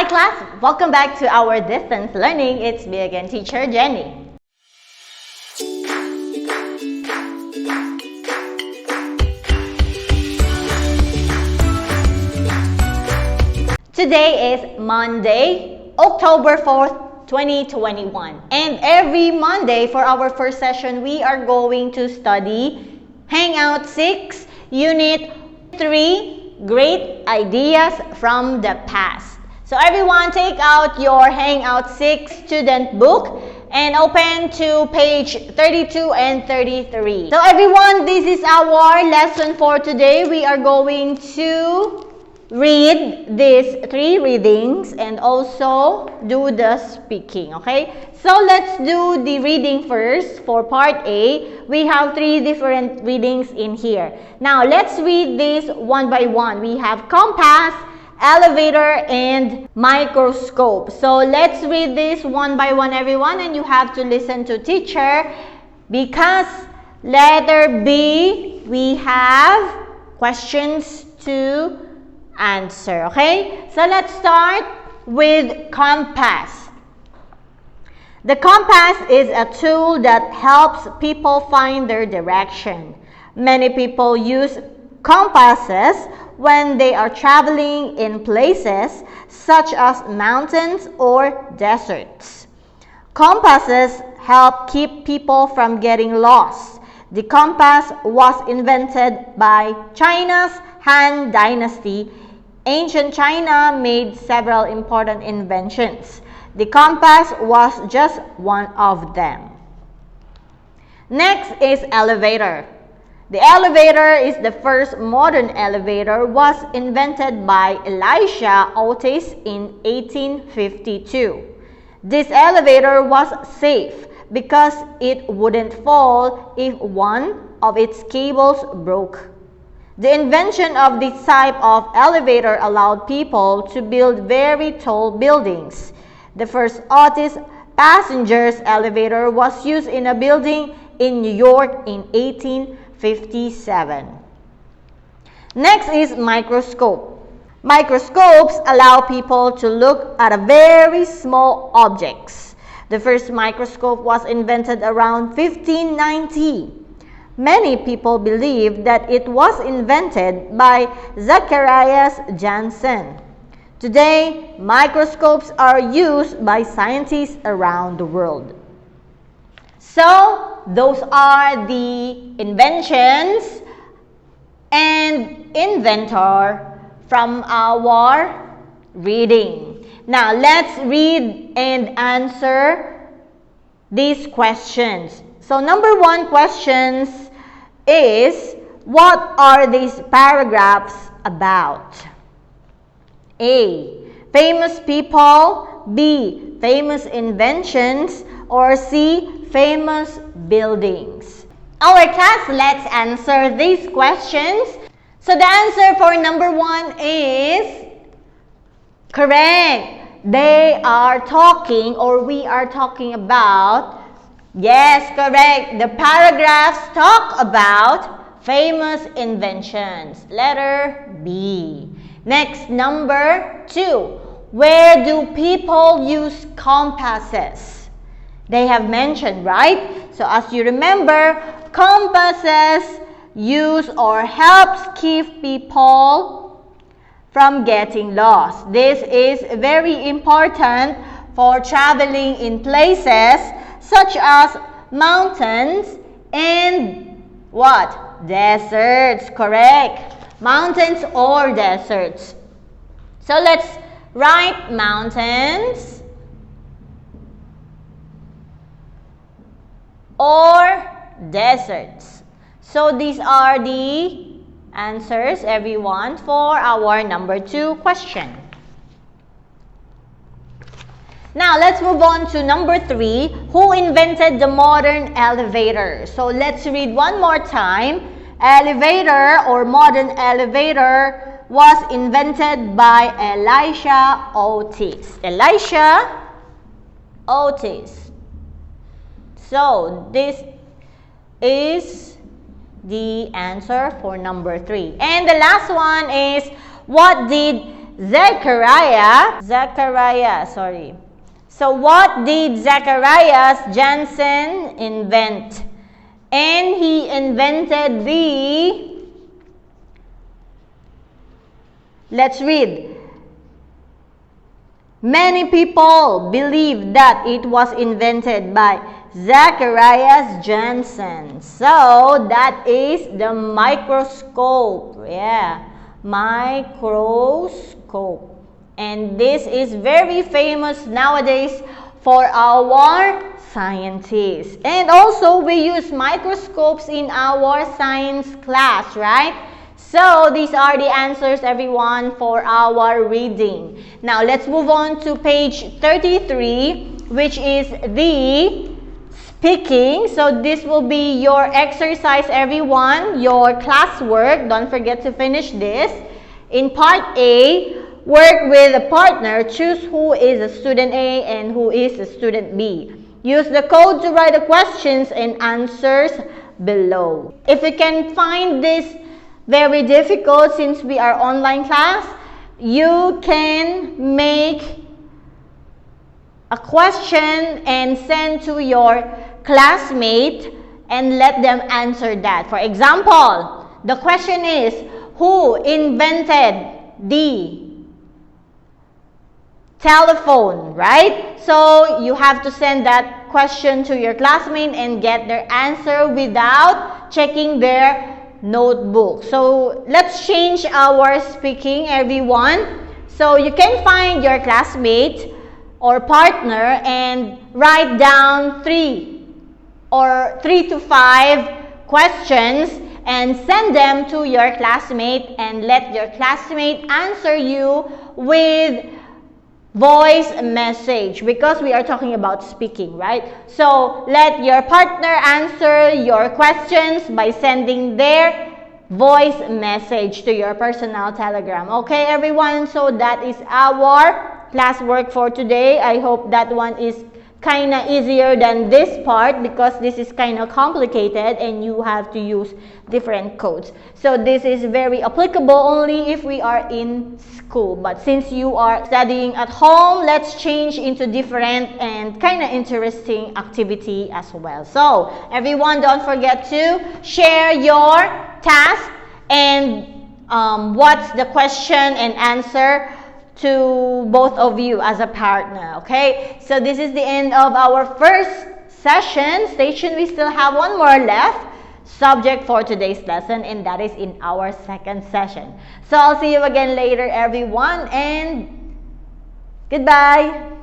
Hi class, welcome back to our distance learning. It's me again, teacher Jenny. Today is Monday, October 4th, 2021. And every Monday for our first session, we are going to study Hangout 6, Unit 3, Great Ideas from the Past. So everyone, take out your Hangout 6 student book and open to page 32 and 33. So everyone, this is our lesson for today. We are going to read these 3 readings and also do the speaking, okay? So let's do the reading first. For part A, we have 3 different readings in here. Now let's read this one by one. We have compass, elevator, and microscope. So let's read this one by one, everyone, and you have to listen to teacher because letter B, we have questions to answer, okay? So let's start with compass. The compass is a tool that helps people find their direction. Many people use compasses when they are traveling in places such as mountains or deserts. Compasses help keep people from getting lost. The compass was invented by China's Han Dynasty. Ancient China made several important inventions. The compass was just one of them. Next is elevator. The elevator is the first modern elevator was invented by Elisha Otis in 1852. This elevator was safe because it wouldn't fall if one of its cables broke. The invention of this type of elevator allowed people to build very tall buildings. The first Otis passengers elevator was used in a building in New York in 1857. Next is microscope. Microscopes allow people to look at a very small objects. The first microscope was invented around 1590. Many people believe that it was invented by Zacharias Janssen. Today, microscopes are used by scientists around the world. So, those are the inventions and inventor from our reading. Now, let's read and answer these questions. So, number 1 questions is, what are these paragraphs about? A, famous people, B, famous inventions, or C, famous buildings. Alright class, let's answer these questions. So the answer for number 1 is correct. They are talking, or we are talking about, yes, correct. The paragraphs talk about famous inventions. Letter B. Next, number 2. Where do people use compasses? They have mentioned, right? So as you remember, compasses use or helps keep people from getting lost. This is very important for traveling in places such as mountains and what? Deserts, correct. Mountains or deserts. So let's write mountains or deserts. So these are the answers, everyone, for our number 2 question. Now, let's move on to number 3. Who invented the modern elevator? So, let's read one more time. Elevator or modern elevator was invented by Elisha Otis. Elisha Otis. So, this is the answer for number 3. And the last one is, what did So what did Zacharias Jansen invent? And he invented the, let's read. Many people believe that it was invented by Zacharias Jansen. So that is the microscope. Yeah, microscope. And this is very famous nowadays for our scientists. And also we use microscopes in our science class, right? So these are the answers, everyone, for our reading. Now let's move on to page 33, which is the speaking. So this will be your exercise, everyone, your classwork. Don't forget to finish this. In part A, work with a partner. Choose who is a student A and who is a student B. Use the code to write the questions and answers below. If you can find this very difficult since we are online class, you can make a question and send to your classmate and let them answer that. For example, the question is, who invented the telephone, right? So you have to send that question to your classmate and get their answer without checking their notebook. So let's change our speaking, everyone. So you can find your classmate or partner and write down 3 to 5 questions and send them to your classmate and let your classmate answer you with voice message, because we are talking about speaking, right? So let your partner answer your questions by sending their voice message to your personal telegram. Okay, everyone? So that is our classwork for today. I hope that one is kind of easier than this part, because this is kind of complicated and you have to use different codes. So this is very applicable only if we are in school. But since you are studying at home, let's change into different and kind of interesting activity as well. So everyone, don't forget to share your task and what's the question and answer to both of you as a partner. Okay, so this is the end of our first session. Stay tuned, we still have one more left subject for today's lesson, and that is in our second session. So I'll see you again later, everyone, and goodbye.